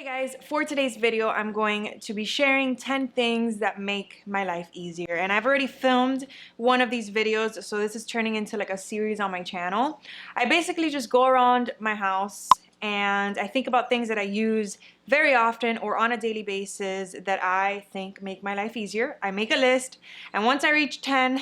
Hey guys, for today's video I'm going to be sharing 10 things that make my life easier, and I've already filmed one of these videos, so this is turning into like a series on my channel. I basically just go around my house and I think about things that I use very often or on a daily basis that I think make my life easier. I make a list, and once I reach 10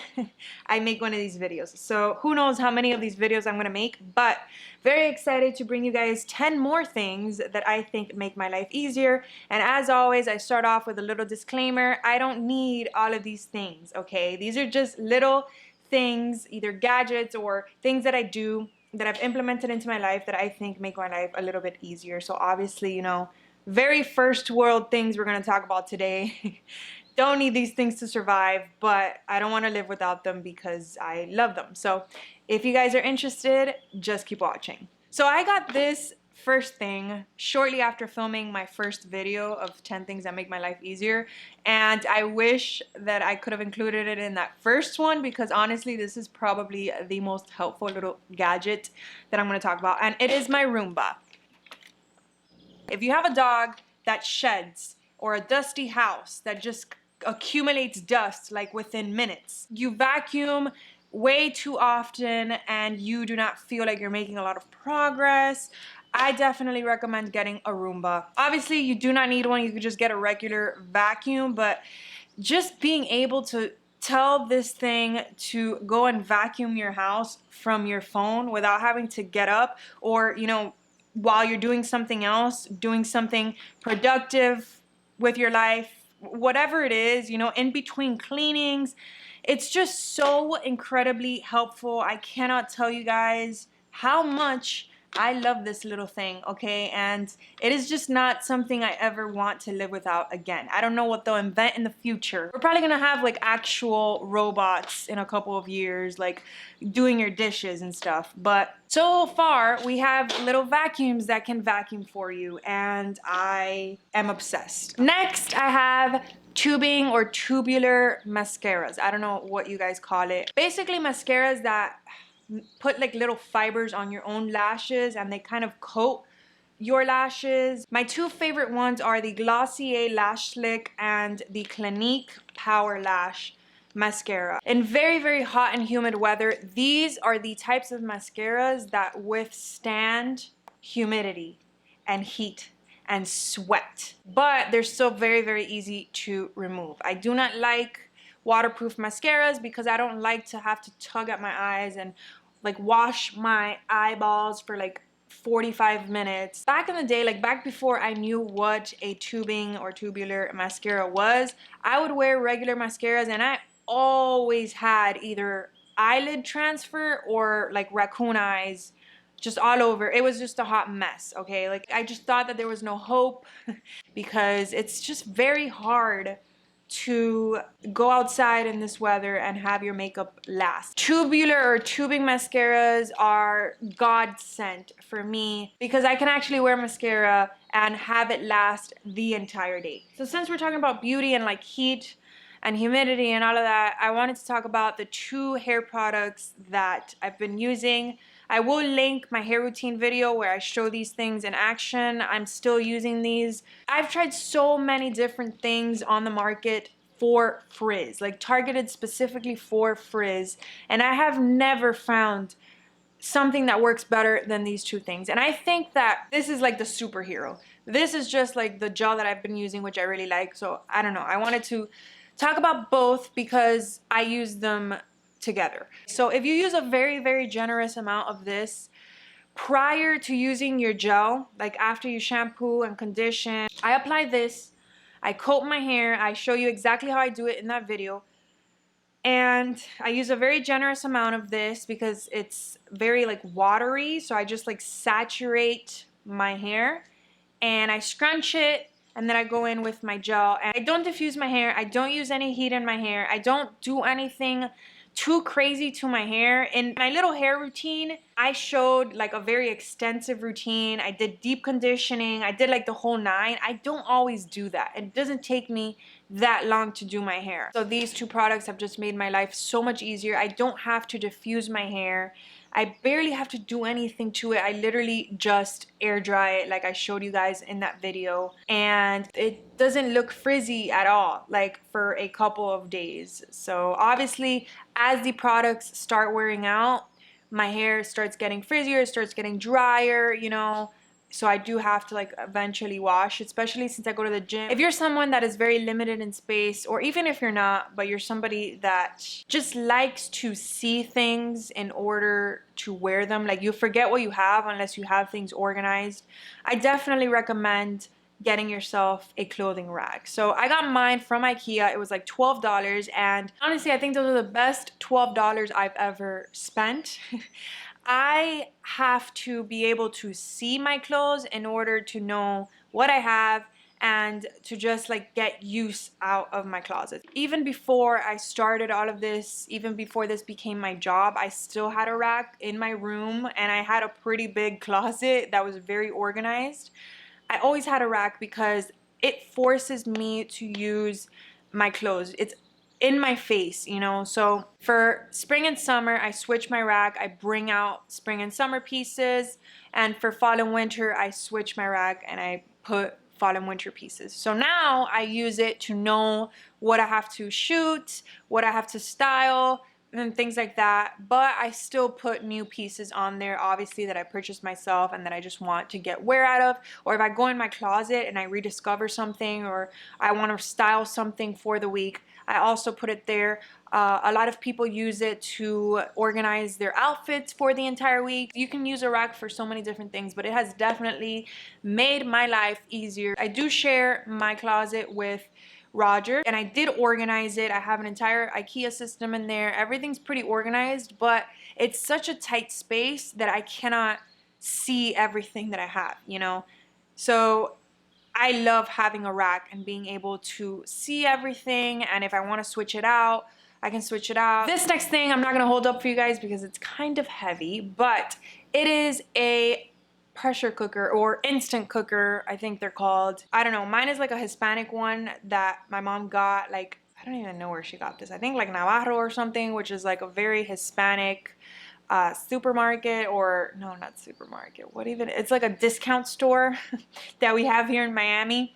I make one of these videos. So who knows how many of these videos I'm gonna make, but very excited to bring you guys 10 more things that I think make my life easier. And as always, I start off with a little disclaimer. I don't need all of these things, okay? These are just little things, either gadgets or things that I do that I've implemented into my life that I think make my life a little bit easier. So obviously, you know, very first world things we're gonna talk about today. Don't need these things to survive, but I don't want to live without them because I love them. So if you guys are interested, just keep watching. So I got this first thing shortly after filming my first video of 10 things that make my life easier, and I wish that I could have included it in that first one because honestly this is probably the most helpful little gadget that I'm going to talk about, and it is my Roomba. If you have a dog that sheds or a dusty house that just accumulates dust like within minutes, you vacuum way too often and you do not feel like you're making a lot of progress, I definitely recommend getting a Roomba. Obviously you do not need one, you could just get a regular vacuum, but just being able to tell this thing to go and vacuum your house from your phone without having to get up, or you know, while you're doing something else, doing something productive with your life, whatever it is, you know, in between cleanings, it's just so incredibly helpful. I cannot tell you guys how much I love this little thing, okay? And it is just not something I ever want to live without again. I don't know what they'll invent in the future. We're probably gonna have like actual robots in a couple of years, like doing your dishes and stuff. But so far, we have little vacuums that can vacuum for you, and I am obsessed. Next, I have tubing or tubular mascaras. I don't know what you guys call it. Basically, mascaras that put like little fibers on your own lashes and they kind of coat your lashes. My two favorite ones are the Glossier Lash Slick and the Clinique Power Lash mascara. In very hot and humid weather, these are the types of mascaras that withstand humidity and heat and sweat, but they're still very easy to remove. I do not like waterproof mascaras because I don't like to have to tug at my eyes and like wash my eyeballs for like 45 minutes. Back in the day, like back before I knew what a tubing or tubular mascara was, I would wear regular mascaras and I always had either eyelid transfer or like raccoon eyes just all over. It was just a hot mess, okay? Like I just thought that there was no hope because it's just very hard to go outside in this weather and have your makeup last. Tubular or tubing mascaras are godsend for me because I can actually wear mascara and have it last the entire day. So since we're talking about beauty and like heat and humidity and all of that, I wanted to talk about the two hair products that I've been using. I will link my hair routine video where I show these things in action. I'm still using these. I've tried so many different things on the market for frizz, like targeted specifically for frizz, and I have never found something that works better than these two things. And I think that this is like the superhero. This is just like the gel that I've been using, which I really like. So I don't know, I wanted to talk about both because I use them together. So if you use a very generous amount of this prior to using your gel, like after you shampoo and condition, I apply this, I coat my hair, I show you exactly how I do it in that video, and I use a very generous amount of this because it's very like watery, so I just like saturate my hair and I scrunch it, and then I go in with my gel, and I don't diffuse my hair, I don't use any heat in my hair, I don't do anything too crazy to my hair. In my little hair routine, I showed like a very extensive routine. I did deep conditioning, I did like the whole nine. I don't always do that. It doesn't take me that long to do my hair. So these two products have just made my life so much easier. I don't have to diffuse my hair. I barely have to do anything to it. I literally just air dry it like I showed you guys in that video, and it doesn't look frizzy at all, like for a couple of days. So obviously, as the products start wearing out, my hair starts getting frizzier, it starts getting drier, you know. So I do have to like eventually wash, especially since I go to the gym. If you're someone that is very limited in space, or even if you're not, but you're somebody that just likes to see things in order to wear them, like you forget what you have unless you have things organized, I definitely recommend getting yourself a clothing rack. So I got mine from IKEA. It was like $12, and honestly I think those are the best $12 I've ever spent. I have to be able to see my clothes in order to know what I have and to just like get use out of my closet. Even before I started all of this, even before this became my job, I still had a rack in my room, and I had a pretty big closet that was very organized. I always had a rack because it forces me to use my clothes. It's in my face, you know. So for spring and summer, I switch my rack. I bring out spring and summer pieces. And for fall and winter, I switch my rack and I put fall and winter pieces. So now I use it to know what I have to shoot, what I have to style, and things like that. But I still put new pieces on there, obviously, that I purchased myself and that I just want to get wear out of. Or if I go in my closet and I rediscover something, or I want to style something for the week, I also put it there. A lot of people use it to organize their outfits for the entire week. You can use a rack for so many different things, but it has definitely made my life easier. I do share my closet with Roger, and I did organize it. I have an entire IKEA system in there. Everything's pretty organized, but it's such a tight space that I cannot see everything that I have, you know? So I love having a rack and being able to see everything, and if I want to switch it out, I can switch it out. This next thing I'm not going to hold up for you guys because it's kind of heavy, but it is a pressure cooker or instant cooker, I think they're called. I don't know, mine is like a Hispanic one that my mom got, like, I don't even know where she got this. I think like Navarro or something, which is like a very Hispanic supermarket, or no, not supermarket, what even, it's like a discount store that we have here in Miami.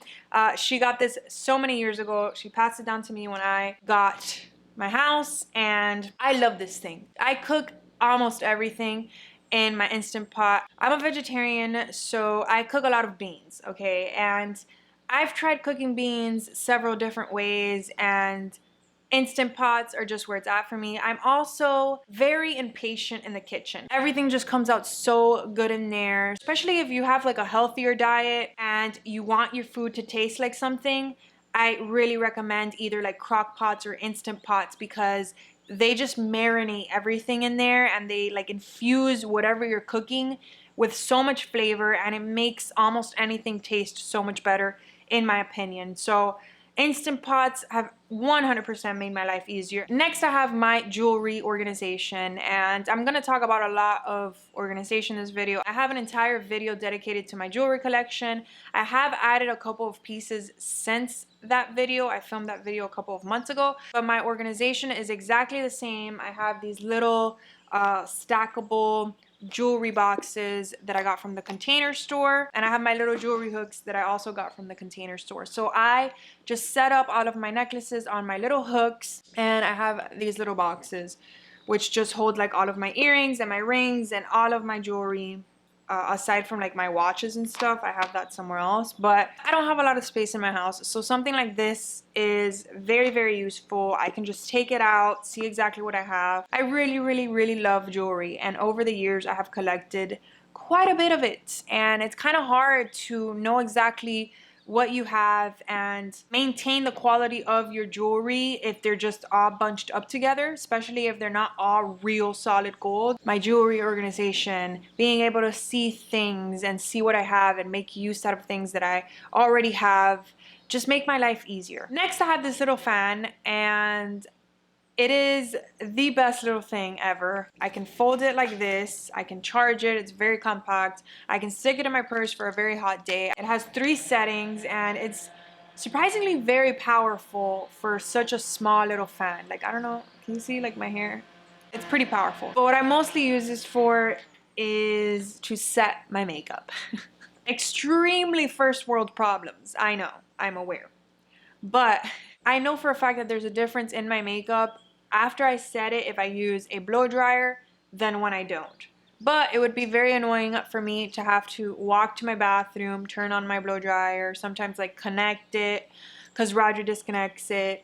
She got this so many years ago. She passed it down to me when I got my house, and I love this thing. I cook almost everything in my Instant Pot. I'm a vegetarian, so I cook a lot of beans, okay? And I've tried cooking beans several different ways, and Instant Pots are just where it's at for me. I'm also very impatient in the kitchen. Everything just comes out so good in there, especially if you have like a healthier diet and you want your food to taste like something. I really recommend either like crock pots or Instant Pots because they just marinate everything in there, and they like infuse whatever you're cooking with so much flavor, and it makes almost anything taste so much better, in my opinion. So Instant Pots have 100% made my life easier. Next, I have my jewelry organization, and I'm gonna talk about a lot of organization in this video. I have an entire video dedicated to my jewelry collection. I have added a couple of pieces since that video. I filmed that video a couple of months ago, but my organization is exactly the same. I have these little stackable jewelry boxes that I got from the Container Store, and I have my little jewelry hooks that I also got from the Container Store. So I just set up all of my necklaces on my little hooks, and I have these little boxes which just hold like all of my earrings and my rings and all of my jewelry. Aside from like my watches and stuff, I have that somewhere else, but I don't have a lot of space in my house, so something like this is very, very useful. I can just take it out, see exactly what I have. I really, really, really love jewelry, and over the years I have collected quite a bit of it, and it's kind of hard to know exactly what you have and maintain the quality of your jewelry if they're just all bunched up together, especially if they're not all real solid gold. My jewelry organization, being able to see things and see what I have and make use out of things that I already have, just make my life easier. Next, I have this little fan, and it is the best little thing ever. I can fold it like this. I can charge it. It's very compact. I can stick it in my purse for a very hot day. It has 3 settings, and it's surprisingly very powerful for such a small little fan. Like, I don't know. Can you see like my hair? It's pretty powerful. But what I mostly use this for is to set my makeup. Extremely first world problems. I know, I'm aware. But I know for a fact that there's a difference in my makeup after I set it if I use a blow dryer than when I don't. But it would be very annoying for me to have to walk to my bathroom, turn on my blow dryer, sometimes like connect it because Roger disconnects it,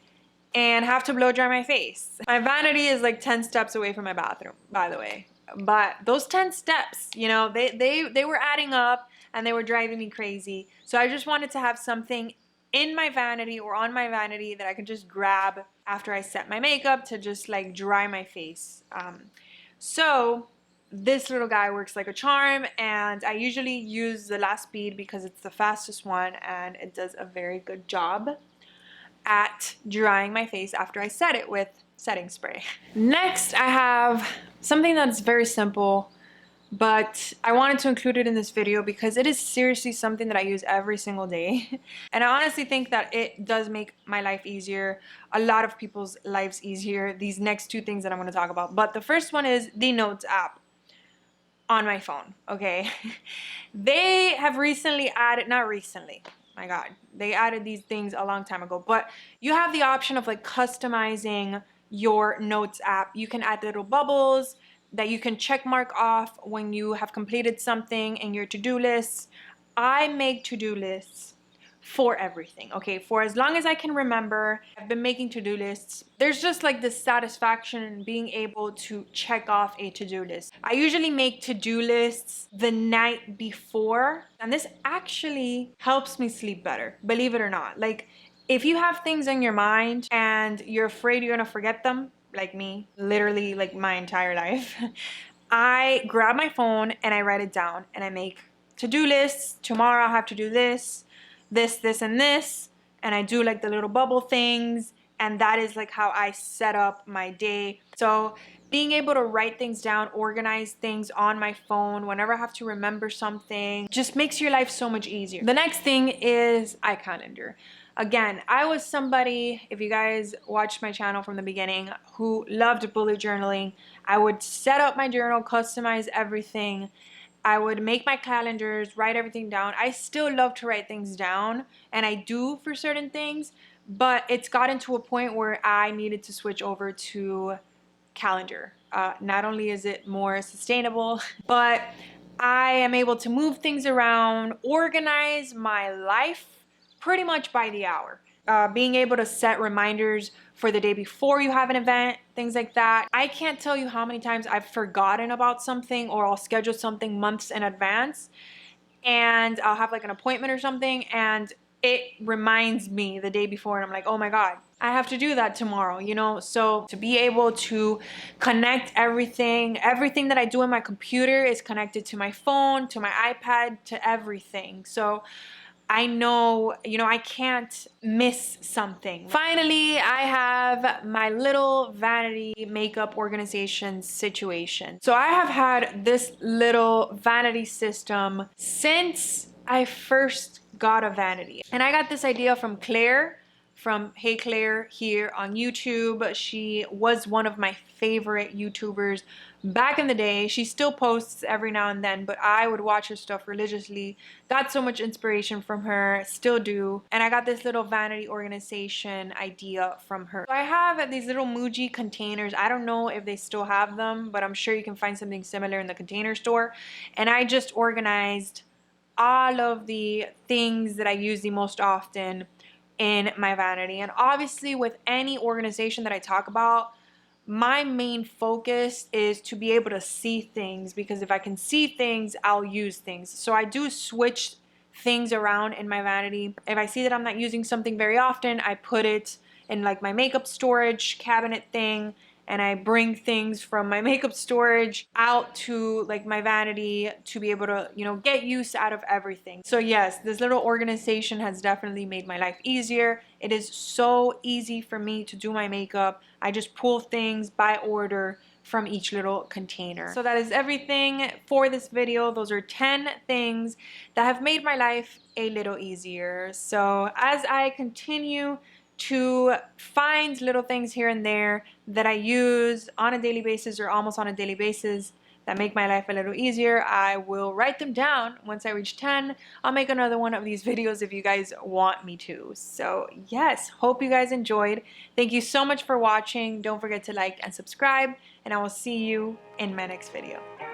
and have to blow dry my face. My vanity is like 10 steps away from my bathroom, by the way. But those 10 steps, you know, they were adding up and they were driving me crazy. So I just wanted to have something in my vanity or on my vanity that I could just grab after I set my makeup to just like dry my face. So this little guy works like a charm, and I usually use the last speed because it's the fastest one and it does a very good job at drying my face after I set it with setting spray. Next, I have something that's very simple, but I wanted to include it in this video because it is seriously something that I use every single day. And I honestly think that it does make my life easier, a lot of people's lives easier, these next two things that I'm going to talk about. But the first one is the Notes app on my phone, okay? They have recently added, not recently, my God, they added these things a long time ago, but you have the option of like customizing your Notes app. You can add little bubbles that you can check mark off when you have completed something in your to-do list. I make to-do lists for everything, okay? For as long as I can remember, I've been making to-do lists. There's just like this satisfaction in being able to check off a to-do list. I usually make to-do lists the night before, and this actually helps me sleep better, believe it or not. Like, if you have things in your mind and you're afraid you're gonna forget them, like me, literally like my entire life, I grab my phone and I write it down and I make to-do lists. Tomorrow I'll have to do this, and this, and I do like the little bubble things, and that is like how I set up my day. So being able to write things down, organize things on my phone whenever I have to remember something, just makes your life so much easier. The next thing is iCalendar. Again, I was somebody, if you guys watched my channel from the beginning, who loved bullet journaling. I would set up my journal, customize everything. I would make my calendars, write everything down. I still love to write things down, and I do for certain things, but it's gotten to a point where I needed to switch over to calendar. Not only is it more sustainable, but I am able to move things around, organize my life pretty much by the hour. Being able to set reminders for the day before you have an event, things like that. I can't tell you how many times I've forgotten about something, or I'll schedule something months in advance and I'll have like an appointment or something and it reminds me the day before and I'm like, oh my God, I have to do that tomorrow, you know? So to be able to connect everything that I do in my computer is connected to my phone, to my iPad, to everything. So I know, you know, I can't miss something. Finally, I have my little vanity makeup organization situation. So I have had this little vanity system since I first got a vanity. And I got this idea from Claire, from Hey Claire here on YouTube. She was one of my favorite YouTubers back in the day. She still posts every now and then, but I would watch her stuff religiously. Got so much inspiration from her, still do. And I got this little vanity organization idea from her. So I have these little muji containers. I don't know if they still have them, but I'm sure you can find something similar in the container store. And I just organized all of the things that I use the most often in my vanity. And obviously with any organization that I talk about, my main focus is to be able to see things, because if I can see things, I'll use things. So I do switch things around in my vanity. If I see that I'm not using something very often, I put it in like my makeup storage cabinet thing, and I bring things from my makeup storage out to like my vanity to be able to, you know, get use out of everything. So yes, this little organization has definitely made my life easier. It is so easy for me to do my makeup. I just pull things by order from each little container. So that is everything for this video. Those are 10 things that have made my life a little easier. So as I continue to find little things here and there that I use on a daily basis or almost on a daily basis that make my life a little easier. I will write them down. Once I reach 10, I'll make another one of these videos if you guys want me to. So yes, hope you guys enjoyed. Thank you so much for watching. Don't forget to like and subscribe, and I will see you in my next video.